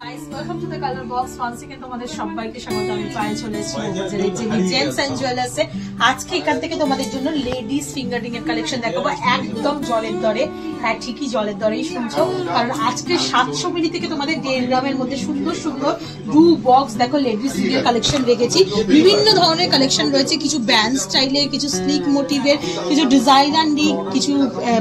Welcome to the colour box. Once again তোমাদের সবাইকে স্বাগত। আমি পায়ে চলে এসেছি জেন্টস এন্ড জুয়েলার্সে। আজকে এখান থেকে তোমাদের জন্য লেডিস ফিঙ্গারিং এর কালেকশন দেখাবো একদম জলের দরে। হ্যাঁ, ঠিকই জলের দরেই শুনছো, কারণ আজকে 700 মিলি থেকে তোমাদের 1.5 গ্রামের মধ্যে সুন্দর সুন্দর 2 বক্স দেখো লেডিস রিংয়ের কালেকশন রেখেছি। বিভিন্ন ধরনের কালেকশন রয়েছে, কিছু ব্যান্ড স্টাইলে, কিছু স্লিক মোটিভের, কিছু ডিজাইনার রিং, কিছু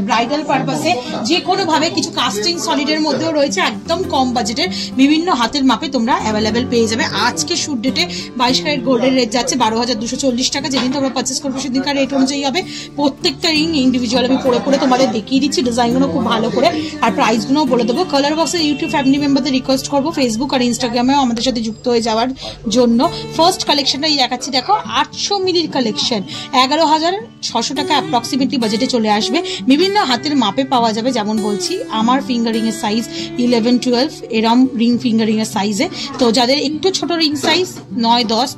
ব্রাইডাল পারপাসে, যে কোনো ভাবে কিছু কাস্টিং সলিডের মধ্যেও রয়েছে। একদম কম বাজেটের বিভিন্ন হাতের মাপে তোমরা অ্যাভেলেবেল পেয়ে যাবে। আজকে শুট ডেটে 22 ক্যারেট গোল্ডের রেট যাচ্ছে 12,240 টাকা। যেদিন তোমরা পারচেস করবে সেদিনকার রেট অনুযায়ী হবে। প্রত্যেকটা রিং ইন্ডিভিজুয়াল আমি পরে পরে তোমাদের দেখিয়ে দিচ্ছি, ডিজাইনগুলো খুব ভালো করে, আর প্রাইসগুলোও বলে দেবো। কালার বক্সের ইউটিউব ফ্যামিলি মেম্বারদের রিকোয়েস্ট করবো ফেসবুক আর ইনস্টাগ্রামেও আমাদের সাথে যুক্ত হয়ে যাওয়ার জন্য। ফার্স্ট কালেকশনটাই দেখাচ্ছি, দেখো 800 মিলির কালেকশন 11,600 টাকা অ্যাপ্রক্সিমেটলি বাজেটে চলে আসবে। বিভিন্ন হাতের মাপে পাওয়া যাবে, যেমন বলছি আমার ফিঙ্গারিং এর সাইজ 11-12 এরম রিং ফিঙ্গারিং এর সাইজে। তো যাদের একটু ছোট রিং সাইজ 9-10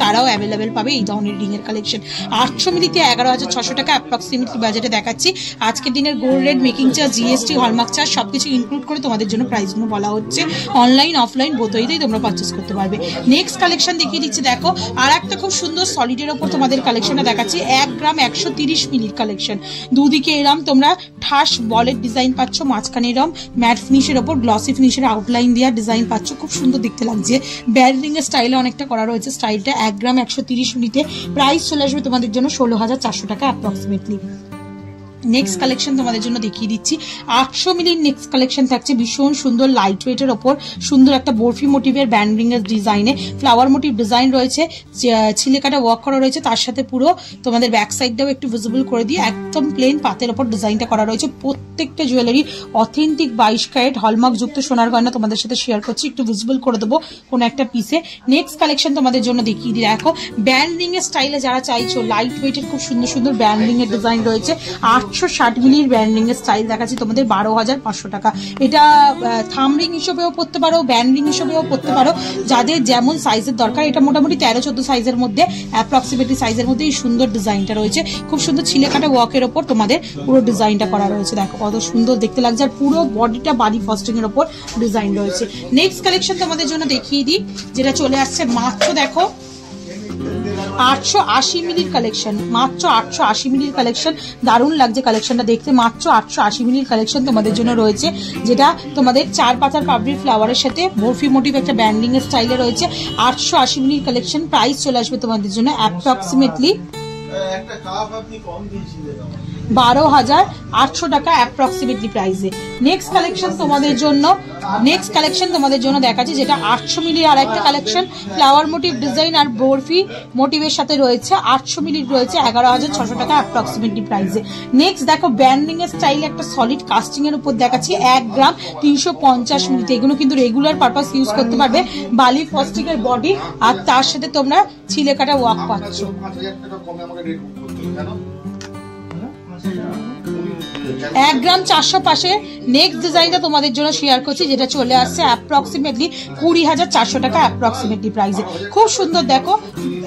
তারাও অ্যাভেলেবেল পাবে এই ধরনের রিং এর কালেকশন। 800 মিলিতে 11,600 টাকা অ্যাপ্রক্সিমেটলি বাজেটে দেখাচ্ছি। আজকের দিনের gold rate, making charge, GST, hallmark charge সবকিছু ইনক্লুড করে তোমাদের জন্য প্রাইসগুলো বলা হচ্ছে। অনলাইন অফলাইন বোথইতেই তোমরা পারচেস করতে পারবে। নেক্সট কালেকশন দেখিয়ে দিচ্ছি, দেখো আর একটা খুব সুন্দর সলিডের ওপর তোমাদের কালেকশনটা দেখাচ্ছি। 1 গ্রাম 130 মিলির কালেকশন। দুদিকে এরম তোমরা ঠাস বলের ডিজাইন পাচ্ছ, মাঝখানে এরম ম্যাট ফিনিশের ওপর গ্লসি ফিনিশের আউটলাইন দেওয়া ডিজাইন পাচ্ছ। খুব সুন্দর দেখতে লাগছে। ব্যাল রিং এর স্টাইলে অনেকটা করা রয়েছে। স্টাইলটা 1 গ্রাম 130 মিলিতে প্রাইস চলে আসবে তোমাদের জন্য 16,400 টাকা অ্যাপ্রক্সিমেটলি। নেক্সট কালেকশন তোমাদের জন্য দেখিয়ে দিচ্ছি। 800 মিলির নেক্সট কালেকশন থাকছে ভীষণ সুন্দর লাইট ওয়েটের ওপর সুন্দর একটা বরফি মোটিভের ব্যান্ড রিং এর ডিজাইনে ফ্লাওয়ার মোটিভ ডিজাইন রয়েছে, ছিলেকাটা ওয়ার্ক করা রয়েছে, তার সাথে পুরো তোমাদের ব্যাক সাইডটাও একটু ভিজিবল করে দিয়ে একদম প্লেন পাতের ওপর ডিজাইনটা করা রয়েছে। প্রত্যেকটা জুয়েলারি অথেন্টিক 22 ক্যারেট হলমার্ক যুক্ত সোনার গয়না তোমাদের সাথে শেয়ার করছি, একটু ভিজিবল করে দেবো কোনো একটা পিসে। নেক্সট কালেকশন তোমাদের জন্য দেখিয়ে দিই, দেখো ব্যান্ড রিং এর স্টাইলে যারা চাইছো লাইট ওয়েটের খুব সুন্দর সুন্দর ব্যান্ড রিং এর ডিজাইন রয়েছে। 860 মিলির ব্যান্ডিং এর স্টাইল দেখাচ্ছি তোমাদের 12,500 টাকা। এটা থাম রিং হিসেবেও পড়তে পারো, ব্যান্ডিং হিসেবেও পড়তে পারো, যাদের যেমন সাইজের দরকার। এটা মোটামুটি 13-14 সাইজের মধ্যে অ্যাপ্রক্সিমেটলি সাইজের মধ্যে এই সুন্দর ডিজাইনটা রয়েছে। খুব সুন্দর ছিলেকাটা ওয়ার্কের ওপর তোমাদের পুরো ডিজাইনটা করা রয়েছে। দেখো কত সুন্দর দেখতে লাগছে, আর পুরো বডিটা বাডি ফস্টিং এর ওপর ডিজাইন রয়েছে। নেক্সট কালেকশন তোমাদের জন্য দেখিয়ে দিই, যেটা চলে আসছে মাত্র দেখো 880 মিলির কালেকশন। মাত্র 880 মিলির কালেকশন। দারুণ লাগছে কালেকশনটা দেখতে। মাত্র 880 মিলির কালেকশন তোমাদের জন্য রয়েছে, যেটা তোমাদের 4 পাতার পাবলিক ফ্লাওয়ারের সাথে বরফি মোটিভ একটা ব্যান্ডিং এর স্টাইলে রয়েছে। 880 মিলির কালেকশন। প্রাইস চলে আসবে তোমাদের জন্য অ্যাপ্রক্সিমেটলি 12,800 টাকা অ্যাপ্রক্সিমেটলি প্রাইসে। নেক্সট কালেকশন তোমাদের জন্য দেখাচ্ছি, যেটা 800 মিলির আর একটা কালেকশন ফ্লাওয়ার মোটিভ ডিজাইন আর বরফি মোটিভের সাথে রয়েছে। 800 মিলির রয়েছে 11,600 টাকা অ্যাপ্রক্সিমেটলি প্রাইসে। নেক্সট দেখো ব্যান্ডিং এর স্টাইলে একটা সলিড কাস্টিং এর উপর দেখাচ্ছি 1 গ্রাম 350 মিলিতে। এগুলো কিন্তু রেগুলার পারপাস ইউজ করতে পারবে। বালি ফস্টিং এর বডি আর তার সাথে তোমরা ছিলেকাটা ওয়ার্ক পাচ্ছ। 1 গ্রাম 400 পাশে নেক্সট ডিজাইনটা তোমাদের জন্য শেয়ার করছি, যেটা চলে আসছে অ্যাপ্রক্সিমেটলি 20,400 টাকা অ্যাপ্রক্সিমেটলি প্রাইসে। খুব সুন্দর দেখো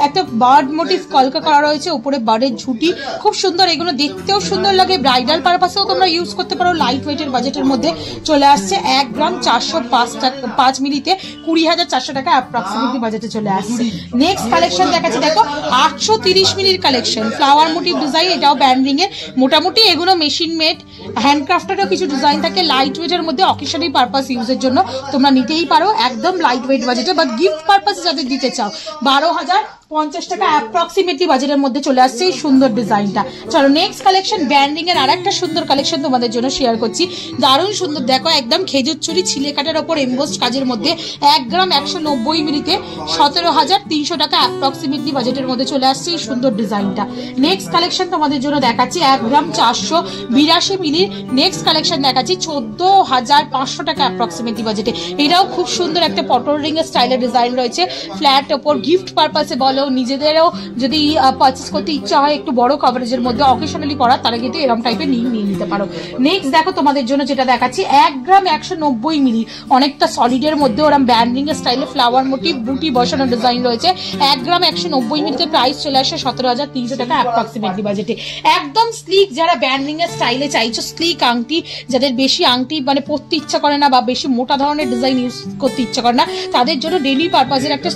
একটা বার্ড মোটিভ কলকা করা রয়েছে, উপরে বার্ডের ঝুটি খুব সুন্দর। এগুলো দেখতেও সুন্দর লাগে, ব্রাইডাল পারপাসেও তোমরা ইউজ করতে পারো। লাইট ওয়েটের বাজেটের মধ্যে চলে আসছে 1 গ্রাম 405 মিলিতে 20,400 টাকা অ্যাপ্রক্সিমেটলি বাজেটে চলে আসছে। নেক্সট কালেকশন দেখাচ্ছি, দেখো 830 মিলির কালেকশন ফ্লাওয়ার মোটিভ ডিজাইন, এটাও ব্যান্ডিং এর। মোটামুটি এগুলো মেশিন মেড হ্যান্ডক্রাফটেরও কিছু ডিজাইন থাকে। লাইট ওয়েটের মধ্যে অকেশনারি পারপাস ইউজের জন্য তোমরা নিতেই পারো, একদম লাইট ওয়েট বাজেটে। বাট গিফট পারপাসে যাদের দিতে চাও 12,050 টাকা অ্যাপ্রক্সিমেটলি বাজেটের মধ্যে চলে আসছে এই সুন্দর ডিজাইনটা। চলো নেক্সট কালেকশন ব্যান্ডিং এর আর একটা সুন্দর কালেকশন তোমাদের জন্য শেয়ার করছি। দারুণ সুন্দর দেখো, একদম খেজুর চুরি ছিলেকাটার ওপর এমবোসড কাজের মধ্যে 1 গ্রাম 190 মিলিতে 17,300 টাকা অ্যাপ্রক্সিমেটলি বাজেটের মধ্যে চলে আসছে এই সুন্দর ডিজাইনটা। নেক্সট কালেকশন তোমাদের জন্য দেখাচ্ছি 1 গ্রাম 482 মিলির নেক্সট কালেকশন দেখাচ্ছি 14,500 টাকা অ্যাপ্রক্সিমেটলি বাজেটে। এটাও খুব সুন্দর একটা পটল রিং এর স্টাইলের ডিজাইন রয়েছে। ফ্ল্যাট ওপর গিফট পারপাসে বলো, হলেও নিজেদেরও যদি পারচেস করতে ইচ্ছা হয় একটু বড় কভারেজের মধ্যে অকেশনালি পরার, তাহলে কিন্তু এরকম টাইপের নিয়ে নিতে পারো। নেক্সট দেখো তোমাদের জন্য যেটা দেখাচ্ছি 1 গ্রাম 190 মিলি, অনেকটা সলিডের মধ্যে ওরকম ব্যান্ডিং এর স্টাইলে ফ্লাওয়ার মোটিভ বুটি বসানো ডিজাইন রয়েছে। 1 গ্রাম 190 মিলিতে প্রাইস চলে আসে 17,300 টাকা অ্যাপ্রক্সিমেটলি বাজেটে। একদম স্লিক, যারা ব্যান্ডিং এর স্টাইলে চাইছো স্লিক আংটি, যাদের বেশি আংটি মানে পরতে ইচ্ছা করে না বা বেশি মোটা ধরনের ডিজাইন ইউজ করতে ইচ্ছা করে না, তাদের জন্য ডেইলি পারপাজের একটা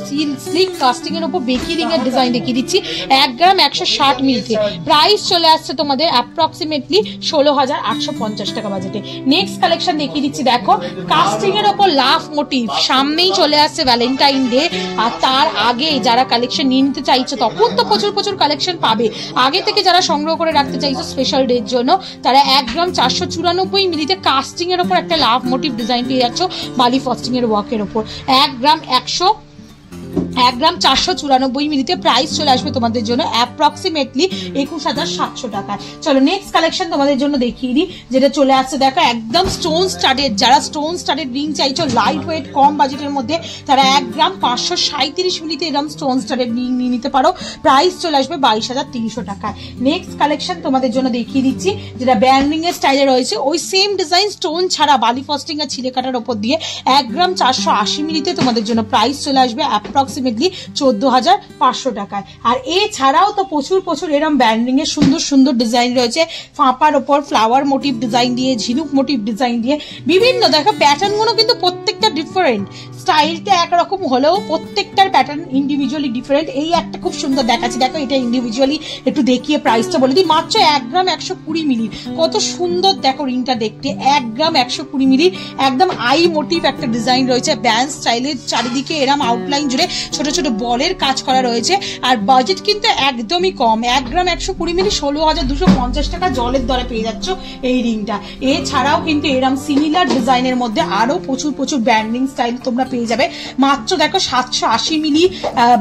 স্লিক কাস্টিং এর উপর বেকি রিং এর ডিজাইন দেখিয়ে দিচ্ছি। 1 গ্রাম 160 মিলিতে প্রাইস চলে আসছে তোমাদের অ্যাপ্রক্সিমেটলি 16,850 টাকা বাজেটে। নেক্সট কালেকশন দেখিয়ে দিচ্ছি, দেখো কাস্টিং এর উপর লাভ মোটিভ, সামনেই চলে আসছে ভ্যালেন্টাইন ডে, আর তার আগে যারা কালেকশন নিয়ে নিতে চাইছো তখন তো প্রচুর কালেকশন পাবে। আগে থেকে যারা সংগ্রহ করে রাখতে চাইছো স্পেশাল ডের জন্য, তারা 1 গ্রাম 494 মিলিতে কাস্টিং এর উপর একটা লাভ মোটিভ ডিজাইন পেয়ে যাচ্ছ বালি ফস্টিং এর ওয়ার্কের উপর। 1 গ্রাম 494 মিলিতে প্রাইস চলে আসবে তোমাদের জন্য অ্যাপ্রক্সিমেটলি 21,700 টাকায়। চলো নেক্সট কালেকশন তোমাদের জন্য দেখিয়ে দিই, যেটা চলে আসছে দেখো একদম স্টোন স্টাডেড। যারা স্টোন স্টাডেড রিং চাইছো লাইট ওয়েট কম বাজেটের মধ্যে, তারা 1 গ্রাম 537 মিলিতে এরকম স্টোন স্টাডেড রিং নিয়ে নিতে পারো। প্রাইস চলে আসবে 22,300 টাকায়। নেক্সট কালেকশন তোমাদের জন্য দেখিয়ে দিচ্ছি, যেটা ব্যান্ডিং এর স্টাইলে রয়েছে ওই সেম ডিজাইন স্টোন ছাড়া বালি ফস্টিং আর ছিলে কাটার উপর দিয়ে 1 গ্রাম 480 মিলিতে তোমাদের জন্য প্রাইস চলে আসবে অ্যাপ্রক্সিমেটলি 14,500 টাকায়। আর এছাড়াও তো প্রচুর এরকম ব্যান্ডিং এর সুন্দর ডিজাইন রয়েছে, ফাঁপার ওপর ফ্লাওয়ার মোটিভ ডিজাইন দিয়ে, ঝিনুক মোটিভ ডিজাইন দিয়ে বিভিন্ন, দেখো প্যাটার্ন গুলো কিন্তু প্রত্যেকটা ডিফারেন্ট, স্টাইলটা একরকম হলেও প্রত্যেকটার প্যাটার্ন ইন্ডিভিজুয়ালি ডিফারেন্ট। এই একটা খুব সুন্দর দেখাচ্ছি, দেখো এটা ইন্ডিভিজুয়ালি একটু দেখিয়ে প্রাইসটা বলে দিই। মাত্র 1 গ্রাম 120 মিলি, কত সুন্দর দেখো রিংটা দেখতে। 1 গ্রাম 120 মিলি, একদম আই মোটিভ একটা ডিজাইন রয়েছে ব্যান্ড স্টাইলের, চারিদিকে এরম আউটলাইন জুড়ে ছোট বলের কাজ করা রয়েছে। আর বাজেট কিন্তু একদমই কম, 1 গ্রাম 120 মিলি 16,250 টাকা জলের দরে পেয়ে যাচ্ছ এই রিংটা। এছাড়াও কিন্তু এরম সিমিলার ডিজাইনের মধ্যে আরো প্রচুর ব্যান্ডিং স্টাইল তোমরা পেয়ে যাবে। মাত্র দেখো 780 মিলি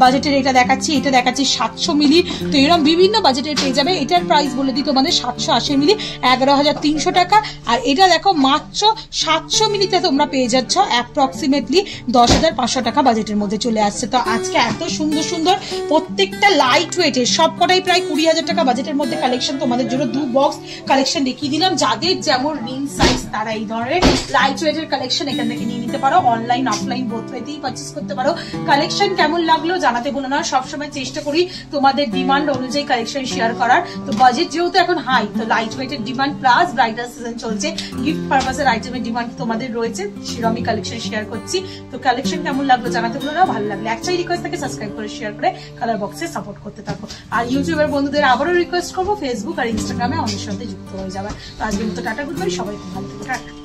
বাজেটের এটা দেখাচ্ছি, এটা দেখাচ্ছি 700 মিলি, তো এরকম বিভিন্ন বাজেটের পেয়ে যাবে। এটার প্রাইস বলে দিই তোমাদের 780 মিলি 11,300 টাকা। আর এটা দেখো মাত্র 700 মিলিতে তোমরা পেয়ে যাচ্ছ অ্যাপ্রক্সিমেটলি 10,500 টাকা বাজেটের মধ্যে চলে আসছে। তো আজকে এত সুন্দর প্রত্যেকটা লাইট ওয়েটের সবকটাই প্রায় 20,000 টাকা বাজেটের মধ্যে কালেকশন তোমাদের জন্য 2 বক্স কালেকশন দেখিয়ে দিলাম। যাদের যেমন রিং সাইজ তারা এই ধরনের লাইট ওয়েটের কালেকশন এখান থেকে নিয়ে নিতে পারো, অনলাইন অফলাইন বোথ ওয়েতেই পারচেস করতে পারো। কালেকশন কেমন লাগলো জানাতে ভুলো না, সবসময় চেষ্টা করি তোমাদের ডিমান্ড অনুযায়ী কালেকশন শেয়ার করার। তো বাজেট যেহেতু এখন হাই, তো লাইট ওয়েটের ডিমান্ড প্লাস ব্রাইডাল সিজন চলছে, গিফট পারপাসের আইটেমের ডিমান্ড তোমাদের রয়েছে, সেরকমই কালেকশন শেয়ার করছি। তো কালেকশন কেমন লাগলো জানাতে ভুলো না, ভালো লাগলে একটাই রিকোয়েস্ট থাকে সাবস্ক্রাইব করে শেয়ার করে কালার বক্সে সাপোর্ট করতে থাকো। আর ইউটিউবের বন্ধুদের আবারও রিকোয়েস্ট করবো ফেসবুক আর ইনস্টাগ্রামে আমাদের সাথে যুক্ত হয়ে যাবে। তো আজকের মতো টাটা, গুড বাই, সবাই খুব ভালো থাকো।